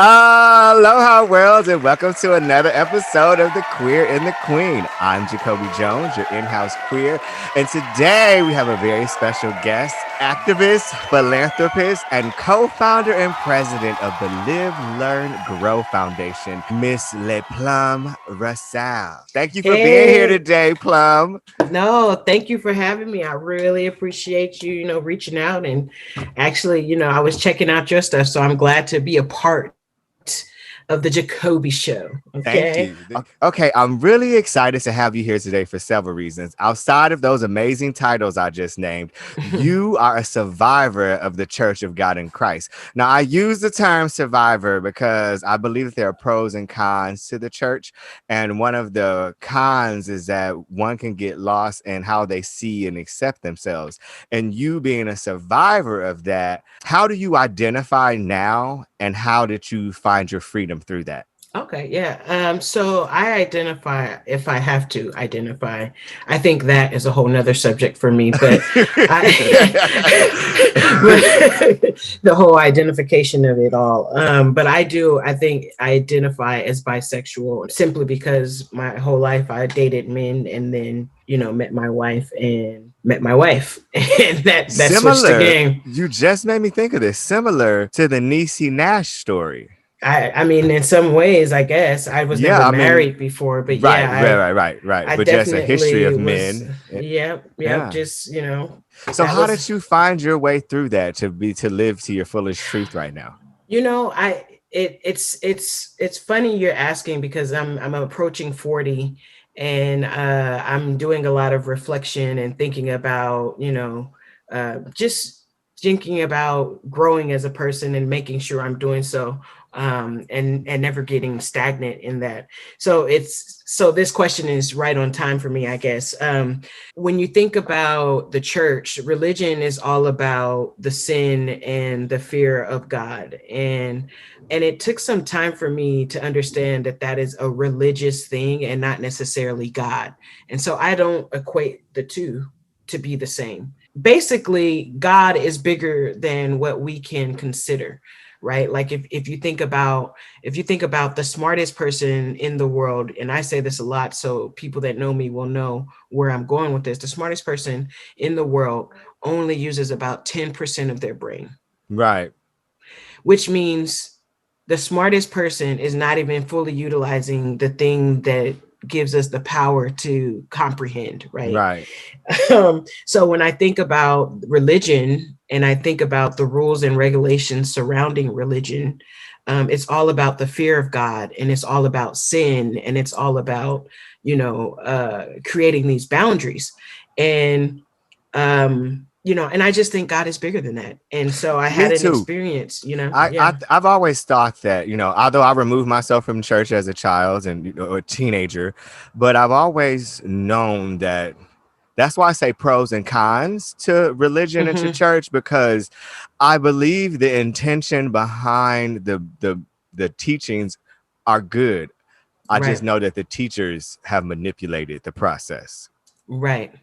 Aloha world and welcome to another episode of The Queer and the Queen. I'm Jacobi Jones, your in-house queer, and today we have a very special guest, activist, philanthropist, and co-founder and president of the Live, Learn, Grow Foundation, Miss Leplum Russell. Thank you for being here Hey, today, Plum. no, thank you for having me. I really appreciate you, reaching out and actually, I was checking out your stuff, so I'm glad to be a part of the Jacoby show. Okay. Thank you. Okay, I'm really excited to have you here today for several reasons. Outside of those amazing titles I just named, you are a survivor of the Church of God in Christ. Now, I use the term survivor because I believe that there are pros and cons to the church. And one of the cons is that one can get lost in how they see and accept themselves. And you being a survivor of that, how do you identify now and how did you find your freedom through that? Okay, yeah. So I identify if I have to identify. I think that is a whole nother subject for me, but the whole identification of it all. But I think I identify as bisexual simply because my whole life I dated men and then, met my wife. And that switched the Similar, game. you just made me think of this. Similar to the Niecy Nash story. I mean, in some ways, I guess I was Yeah, never I mean, married before, but right, yeah, right, right, right, right. I But just a history definitely of was. men. Yep. Yeah. Just So that how was. did you find your way through that to live to your fullest truth right now? I it's funny you're asking because I'm approaching 40, and I'm doing a lot of reflection and thinking about just thinking about growing as a person and making sure I'm doing so, and never getting stagnant in that. So this question is right on time for me, I guess. When you think about the church, religion is all about the sin and the fear of God. And it took some time for me to understand that that is a religious thing and not necessarily God. And so I don't equate the two to be the same. Basically, God is bigger than what we can consider, right? Like if you think about the smartest person in the world, and I say this a lot so people that know me will know where I'm going with this. The smartest person in the world only uses about 10% of their brain, Right, which means the smartest person is not even fully utilizing the thing that gives us the power to comprehend, right? right. So when I think about religion and I think about the rules and regulations surrounding religion, it's all about the fear of God, and it's all about sin, and it's all about creating these boundaries. And and I just think God is bigger than that. And so I Me had an too. experience, I yeah. I've always thought that, although I removed myself from church as a child and a teenager, but I've always known that that's why I say pros and cons to religion and to Hmm. church, because I believe the intention behind the teachings are good. I just Right, know that the teachers have manipulated the process. right.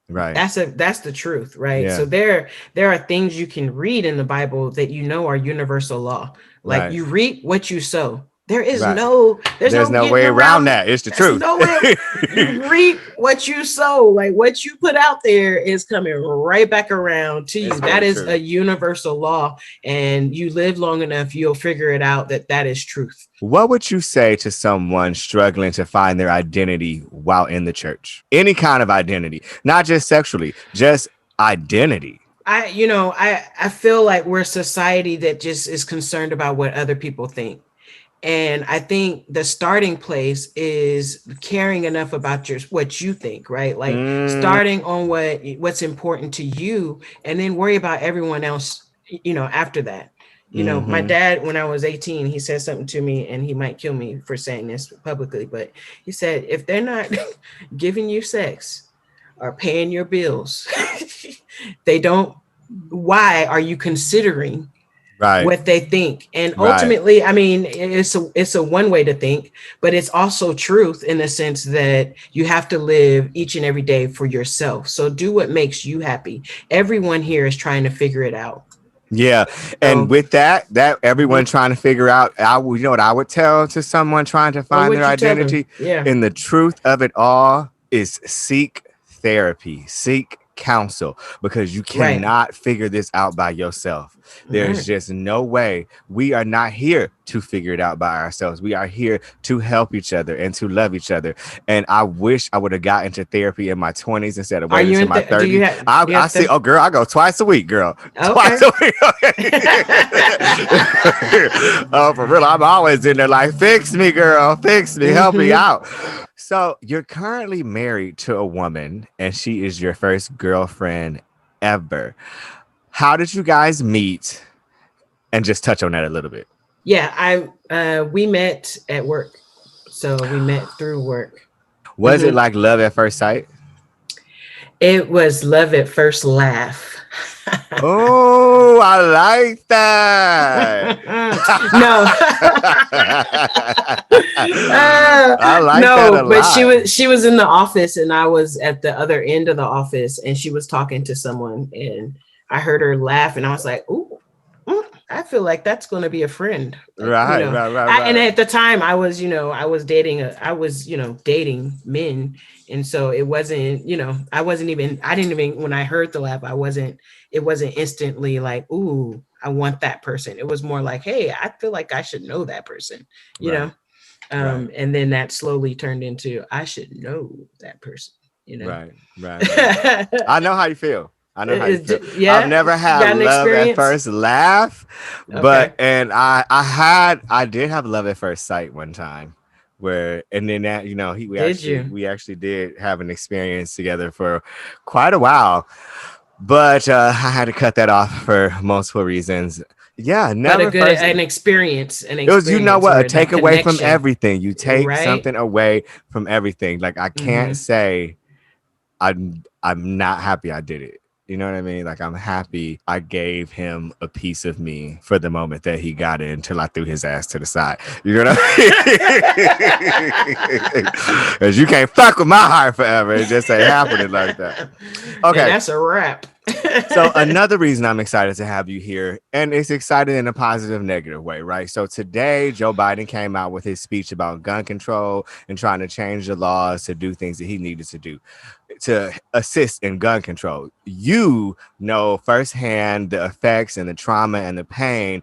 Right. That's the truth, right? Yeah. So there are things you can read in the Bible that are universal law. Like Right. you reap what you sow. Right. There's There's no no getting way around around. that. It's the There's truth. no way. You reap what you sow. Like what you put out there is coming right back around to you. It's That very is true. a universal law, and you live long enough, you'll figure it out that that is truth. What would you say to someone struggling to find their identity while in the church? Any kind of identity, not just sexually, just identity. I feel like we're a society that just is concerned about what other people think. And I think the starting place is caring enough about what you think, right? Like Mm, starting on what's important to you, and then worry about everyone else, after that. My hmm. dad, when I was 18, he said something to me, and he might kill me for saying this publicly, but he said, if they're not giving you sex or paying your bills, they don't, why are you considering Right. what they think? And Right. ultimately, I mean, it's a one way to think, but it's also truth in the sense that you have to live each and every day for yourself. So do what makes you happy. Everyone here is trying to figure it out. Yeah. And So, with that everyone mhm. trying to figure out, you know what I would tell to someone trying to What find would their you tell them? identity? Yeah, And the truth of it all is seek therapy, seek counsel, because you right, cannot figure this out by yourself. There's right. just no way. We are not here to figure it out by ourselves. We are here to help each other and to love each other. And I wish I would have got into therapy in my 20s instead of Are waiting you to in? my Do you 30s. have? Do you I have see. to? Oh, girl, I go twice a week, girl. Twice Okay. a week. Oh, for real. I'm always in there like, fix me, girl. Fix me. Help me Hmm. out. So you're currently married to a woman, and she is your first girlfriend ever. How did you guys meet? And just touch on that a little bit. Yeah, I we met at work, so we met through work. Was it Hmm. like love at first sight? It was love at first laugh. Oh, I like that. No. I like that a No, but lot. she was in the office and I was at the other end of the office and she was talking to someone and I heard her laugh and I was like, "Ooh, I feel like that's going to be a friend." Like, Right, right, right, and right. at the time I was, I was dating dating men, and so it wasn't, I didn't even, when I heard the laugh, it wasn't instantly like, "Ooh, I want that person." It was more like, "Hey, I feel like I should know that person," you Right, know? right, And then that slowly turned into, I should know that person, you know? right, right, right. I know how you feel. I know how you feel. I've Yeah, never you had got an love at experience? first laugh, but Okay. and I did have love at first sight one time, where and then that Did you? we actually did have an experience together for quite a while, but I had to cut that off for multiple reasons. Yeah, But never first. an It was, experience a or that takeaway from connection, everything. You take right? something away from everything. Like I can't Mm-hmm. say I'm not happy I did it. You know what I mean? Like I'm happy I gave him a piece of me for the moment that he got in until I threw his ass to the side. You know what I mean? Because you can't fuck with my heart forever. It just ain't happening like that. And Okay. that's a wrap. So another reason I'm excited to have you here, and it's excited in a positive, negative way, right? So today, Joe Biden came out with his speech about gun control and trying to change the laws to do things that he needed to do to assist in gun control. You know firsthand the effects and the trauma and the pain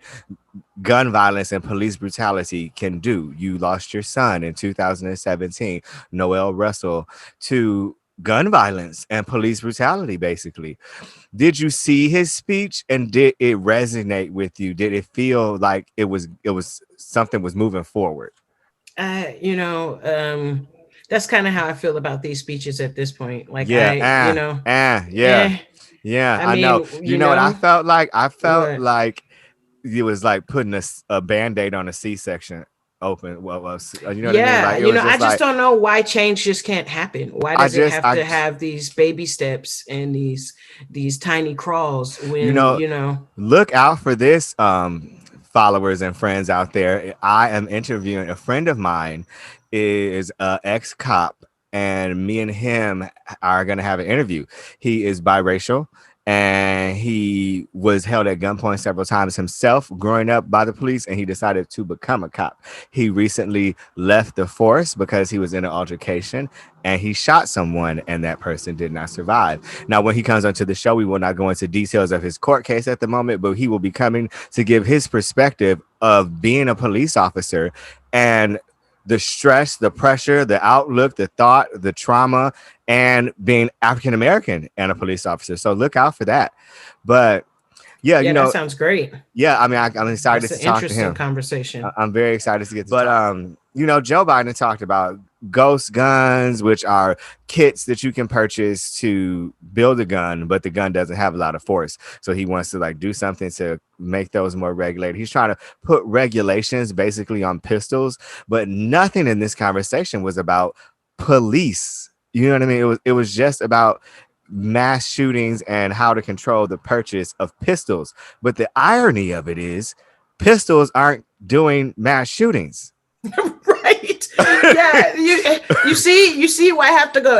gun violence and police brutality can do. You lost your son in 2017, Noel Russell, to gun violence and police brutality, basically. Did you see his speech and did it resonate with you? Did it feel like it was something was moving forward? You know, that's kind of how I feel about these speeches at this point. Like Yeah, yeah, eh, yeah. I I know. mean, You know what I felt like? I felt what? like it was like putting a band-aid on a C-section open. Well, you know what I mean? Yeah, Like it was I just just like don't know why change just can't happen. Why I does it just have to have these baby steps and these tiny crawls you when, know look out for this, followers and friends out there. I am interviewing a friend of mine is a ex-cop, and me and him are going to have an interview. He is biracial, and he was held at gunpoint several times himself growing up by the police, and he decided to become a cop. He recently left the force because he was in an altercation and he shot someone, and that person did not survive. Now, when he comes onto the show, we will not go into details of his court case at the moment, but he will be coming to give his perspective of being a police officer and the stress, the pressure, the outlook, the thought, the trauma, and being African American and a police officer. So look out for that. But yeah, yeah, that sounds great. yeah, I mean, I'm excited That's an to talk to interesting him. conversation. I'm very excited to get to but talk. Joe Biden talked about ghost guns, which are kits that you can purchase to build a gun, but the gun doesn't have a lot of force. So he wants to like do something to make those more regulated. He's trying to put regulations basically on pistols, but nothing in this conversation was about police. You know what I mean? It was just about mass shootings and how to control the purchase of pistols. But the irony of it is pistols aren't doing mass shootings. Right. Yeah, you see why I have to go,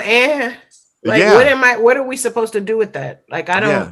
like Yeah. what are we supposed to do with that? Like I don't, Yeah.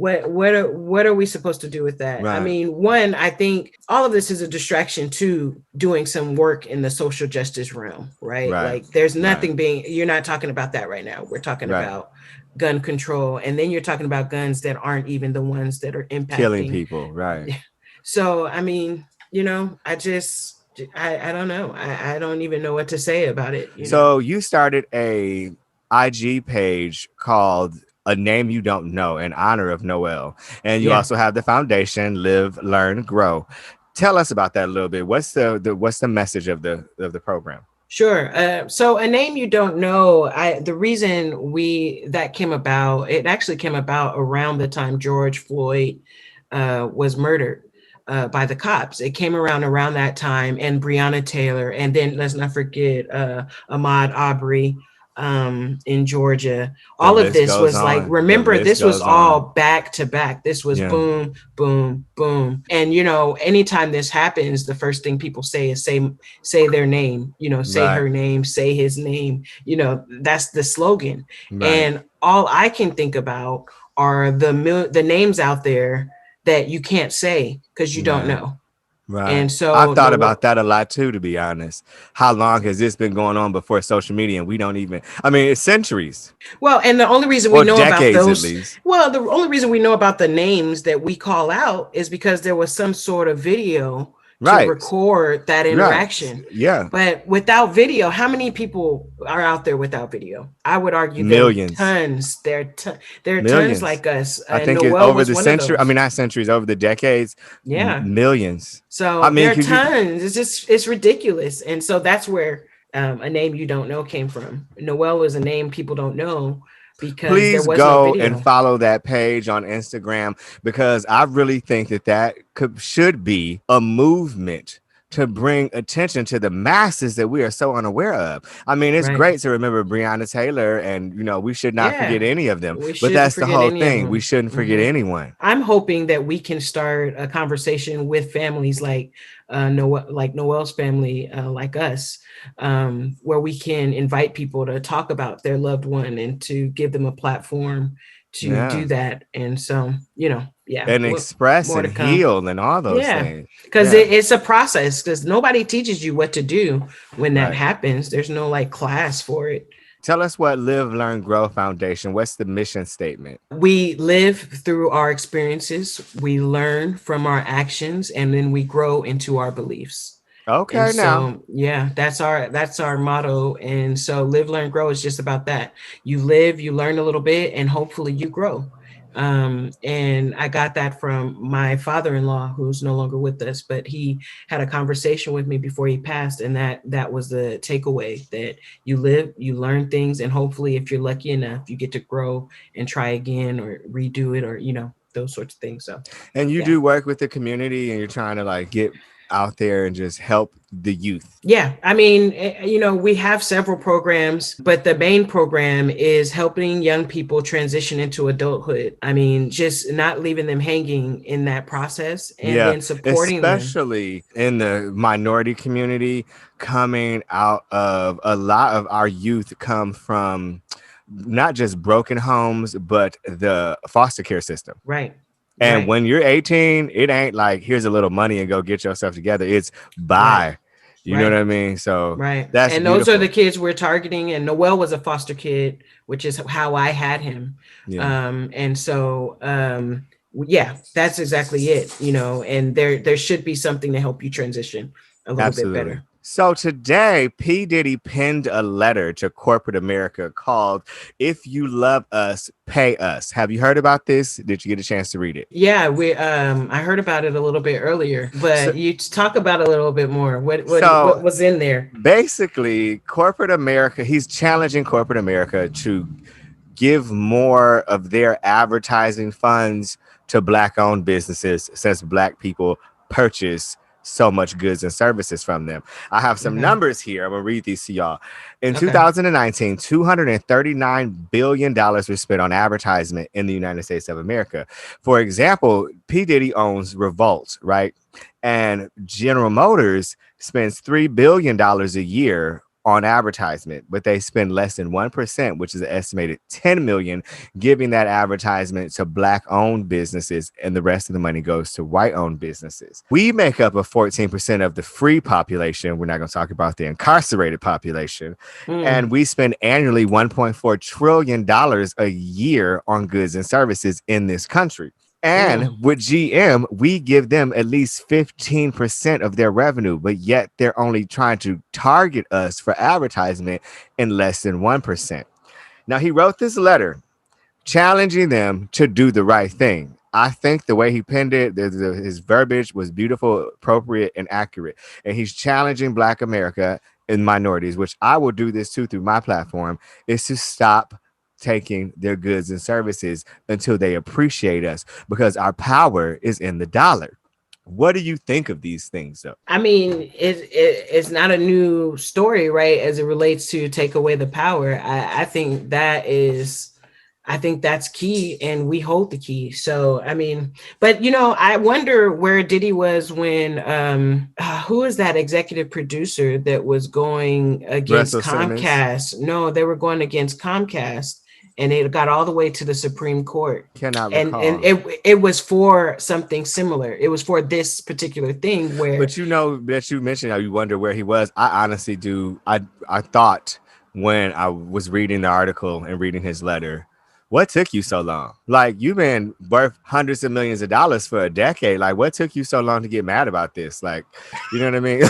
what are we supposed to do with that? I Right. mean, one, I think all of this is a distraction to doing some work in the social justice realm, right? Right. Like there's Right. nothing being, you're not talking about that right now. We're talking Right. about gun control, and then you're talking about guns that aren't even the ones that are Killing impacting. people. Right. So I mean, I don't know. I don't even know what to say about it. So you started a IG page called A Name You Don't Know in honor of Noel. And you Yeah. also have the foundation Live, Learn, Grow. Tell us about that a little bit. What's the message of the program? Sure. So a name you don't know, the reason we that came about, it actually came about around the time George Floyd was murdered by the cops. It came around that time, and Breonna Taylor, and then let's not forget Ahmaud Arbery in Georgia. The All of list this goes was like, on. The remember, list this was goes all on. back to back. This was Yeah. boom, boom, boom. And anytime this happens, the first thing people say is say their name, say Right. her name, say his name, that's the slogan. Right. And all I can think about are the names out there that you can't say because you don't Right. know. Right. And I've so thought no, about that a lot too, to be honest. How long has this been going on before social media? And we don't even, I mean, it's centuries well, and the only reason we or know about decades at those, least. well, the only reason we know about the names that we call out is because there was some sort of video to Right. record that Right. interaction. Yeah. But without video, how many people are out there without video? I would argue there are Millions. tons. There are tons Millions. like us, I and think it's Noel over was the one of century. I mean, those. not centuries, over the decades, Yeah. millions. I So mean, there are could you tons. It's ridiculous, and so that's where a name you don't know came from. Noel was a name people don't know because there please was no go and video. follow that page on Instagram because I really think that should be a movement to bring attention to the masses that we are so unaware of. I mean, it's Right. great to remember Breonna Taylor, and we should not forget Yeah. any of them. We But shouldn't that's the forget whole any of thing. We them. shouldn't forget Hmm. anyone. I'm hoping that we can start a conversation with families like Noel's family, like us, where we can invite people to talk about their loved one and to give them a platform to do Yeah, that. And so, yeah, and express more and to come. heal and all those Yeah, things. because Yeah, it's a process. Because nobody teaches you what to do when that right. happens. There's no like class for it. Tell us what Live, Learn, Grow Foundation. What's the mission statement? We live through our experiences, we learn from our actions, and then we grow into our beliefs. And Okay, now. so, yeah, that's our motto. And so, live, learn, grow is just about that. You live, you learn a little bit, and hopefully you grow. And I got that from my father-in-law, who's no longer with us, but he had a conversation with me before he passed, and that was the takeaway, that you live, you learn things, and hopefully, if you're lucky enough, you get to grow and try again or redo it, or those sorts of things. So, And you yeah. do work with the community and you're trying to like get out there and just help the youth. Yeah, I mean, we have several programs, but the main program is helping young people transition into adulthood. I mean, just not leaving them hanging in that process, and Yeah, then supporting them. especially in the minority community, coming out of a lot of our youth come from not just broken homes, but the foster care system. Right, And right, when you're 18, it ain't like here's a little money and go get yourself together. It's right, buy. You know what right, I mean? So right. that's And those are the beautiful. kids we're targeting. And Noel was a foster kid, which is how I had him. Yeah, And so, yeah, that's exactly it. And there should be something to help you transition a little bit absolutely. better. So today, P. Diddy penned a letter to corporate America called If You Love Us, Pay Us. Have you heard about this? Did you get a chance to read it? Yeah, I heard about it a little bit earlier, So, but you talk about it a little bit more. What so was in there? basically, corporate America, he's challenging corporate America to give more of their advertising funds to black owned businesses since black people purchase so much goods and services from them. I have some Okay. numbers here. I'm gonna read these to y'all. In Okay. 2019, $239 billion was spent on advertisement in the United States of America. For example, P. Diddy owns Revolt, right? And General Motors spends $3 billion a year on advertisement, but they spend less than 1%, which is an estimated 10 million, giving that advertisement to black owned businesses, and the rest of the money goes to white owned businesses. We make up a 14% of the free population. We're not going to talk about the incarcerated population. And we spend annually $1.4 trillion a year on goods and services in this country. And with GM, we give them at least 15% of their revenue, but yet they're only trying to target us for advertisement in less than 1%. Now, he wrote this letter challenging them to do the right thing. I think the way he penned it, his verbiage was beautiful, appropriate, and accurate. And he's challenging Black America and minorities, which I will do this too through my platform, is to stop taking their goods and services until they appreciate us, because our power is in the dollar. What do you think of these things, though? I mean, it's not a new story, right? As it relates to take away the power. I think that's key, and we hold the key. So, I mean, but I wonder where Diddy was when who is that executive producer that was going against Russell Comcast? Simmons? No, they were going against Comcast, and it got all the way to the Supreme Court. Cannot and recall. it was for something similar. It was for this particular thing where. But that you mentioned how you wonder where he was. I honestly do. I thought when I was reading the article and reading his letter, what took you so long? Like, you've been worth hundreds of millions of dollars for a decade. Like, what took you so long to get mad about this? Like, you know what I mean? Right.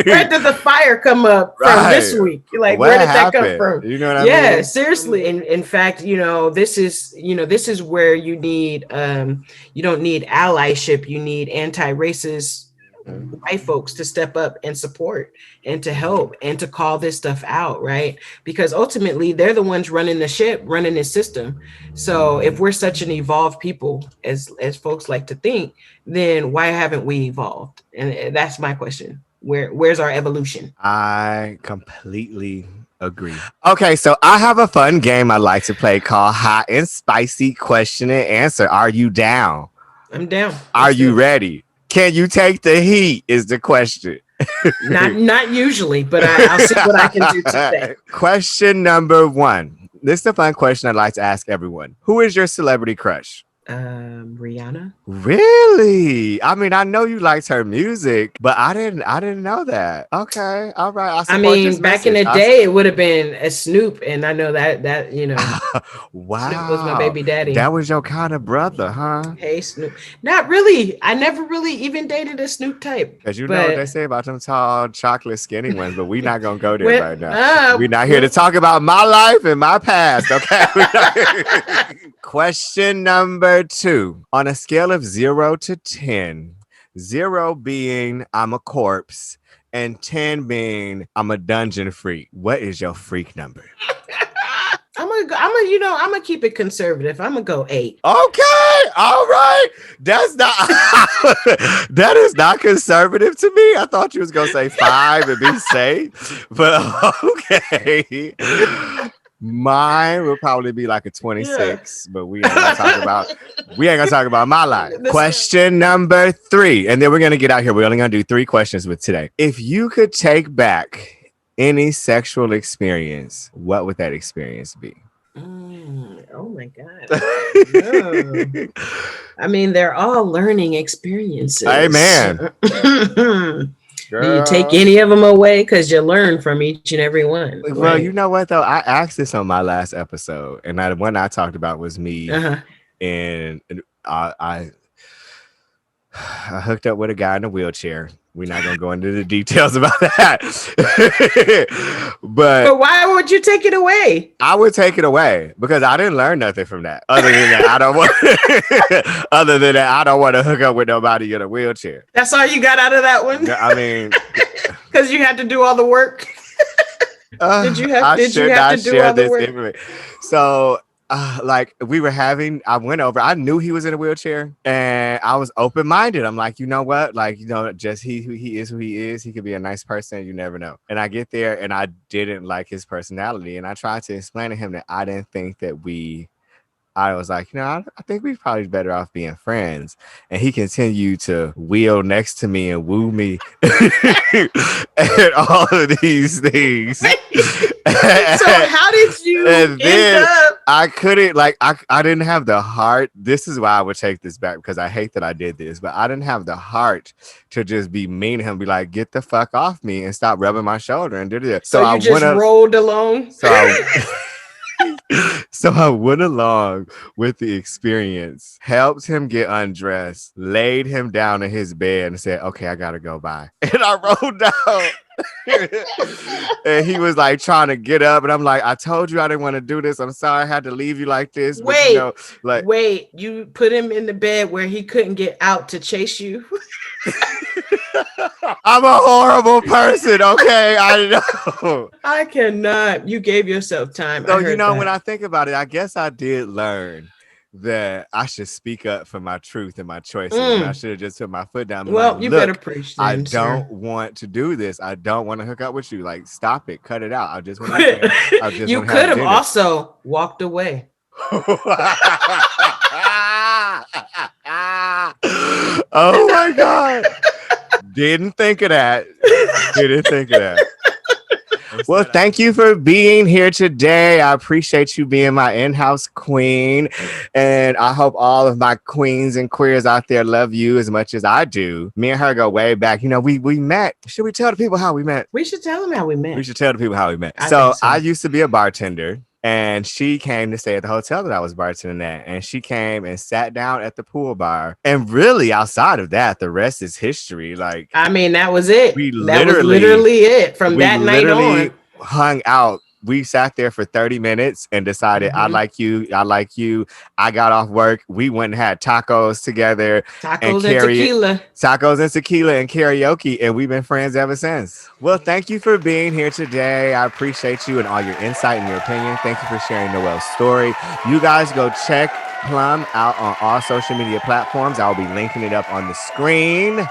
Where did the fire come up from this week? Like, what where did happened? that come from? You know what I mean? Yeah, seriously. In fact, this is where you need you don't need allyship. You need anti-racist white folks to step up and support and to help and to call this stuff out, right? Because ultimately they're the ones running the ship, running this system. So if we're such an evolved people, as folks like to think, then why haven't we evolved? And that's my question. Where's our evolution? I completely agree. Okay, so I have a fun game I like to play called Hot and Spicy Question and Answer. Are you down? I'm down. Are you ready? Can you take the heat is the question. Not usually, but I'll see what I can do today. Question number 1. This is a fun question I'd like to ask everyone. Who is your celebrity crush? Rihanna. Really? I mean, I know you liked her music, but I didn't know that. Okay, all right. I mean, back in the day, it would have been a Snoop, and I know that wow, Snoop was my baby daddy. That was your kind of brother, huh? Hey, Snoop. Not really. I never really even dated a Snoop type. Because know what they say about them tall, chocolate, skinny ones, but we're not gonna go there right now. We're not here to talk about my life and my past. Okay. Question number 2. On a scale of 0 to 10, 0 being I'm a corpse and 10 being I'm a dungeon freak, what is your freak number? I'm gonna keep it conservative. I'm gonna go 8. Okay, all right. That is not conservative to me. I thought you was gonna say 5 and be safe, but okay. Mine will probably be like a 26, but we ain't gonna talk about my life. Question number 3, and then we're gonna get out here. We're only gonna do 3 questions with today. If you could take back any sexual experience, what would that experience be? Oh my God. No. I mean, they're all learning experiences. Amen. Girl. Do you take any of them away? Because you learn from each and every one. Well, right? You know what, though? I asked this on my last episode, and the one I talked about was me. And I hooked up with a guy in a wheelchair. We're not going to go into the details about that. But why would you take it away? I would take it away because I didn't learn nothing from that. Other than that, I don't want to hook up with nobody in a wheelchair. That's all you got out of that one? I mean, because you had to do all the work. Did you have to do all the work? So I went over, I knew he was in a wheelchair and I was open-minded. I'm like, you know what? Like, just he is who he is. He could be a nice person. You never know. And I get there and I didn't like his personality. And I tried to explain to him that I didn't think that we I was like, I think we're probably better off being friends. And he continued to wheel next to me and woo me and all of these things. So how did you And end then up? I couldn't I didn't have the heart. This is why I would take this back because I hate that I did this, but I didn't have the heart to just be mean to him, be like, get the fuck off me and stop rubbing my shoulder and did it. So So I you just went up. rolled along? So so I went along with the experience, helped him get undressed, laid him down in his bed and said, okay, I gotta go by. And I rolled down. And he was like trying to get up, and I'm like, I told you I didn't want to do this. I'm sorry I had to leave you like this. But Wait, you put him in the bed where he couldn't get out to chase you? I'm a horrible person, okay? I know. I cannot. You gave yourself time. So, when I think about it, I guess I did learn that I should speak up for my truth and my choices. And I should have just put my foot down. Well, you better preach then, I don't want to do this. I don't want to hook up with you. Like, stop it. Cut it out. I just want to. You could have also walked away. Oh my God. Didn't think of that. Well, thank you for being here today. I appreciate you being my in-house queen. And I hope all of my queens and queers out there love you as much as I do. Me and her go way back. We met. Should we tell the people how we met? We should tell them how we met. I used to be a bartender. And she came to stay at the hotel that I was bartending at. And she came and sat down at the pool bar. And really, outside of that, the rest is history. Like, I mean, that was it. That was literally it. From that night on, hung out. We sat there for 30 minutes and decided, I like you. I got off work. We went and had tacos together. Tacos and tequila and karaoke. And we've been friends ever since. Well, thank you for being here today. I appreciate you and all your insight and your opinion. Thank you for sharing Noelle's story. You guys go check Plum out on all social media platforms. I'll be linking it up on the screen.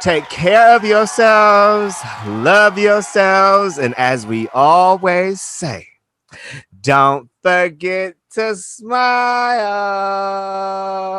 Take care of yourselves, love yourselves, and as we always say, don't forget to smile.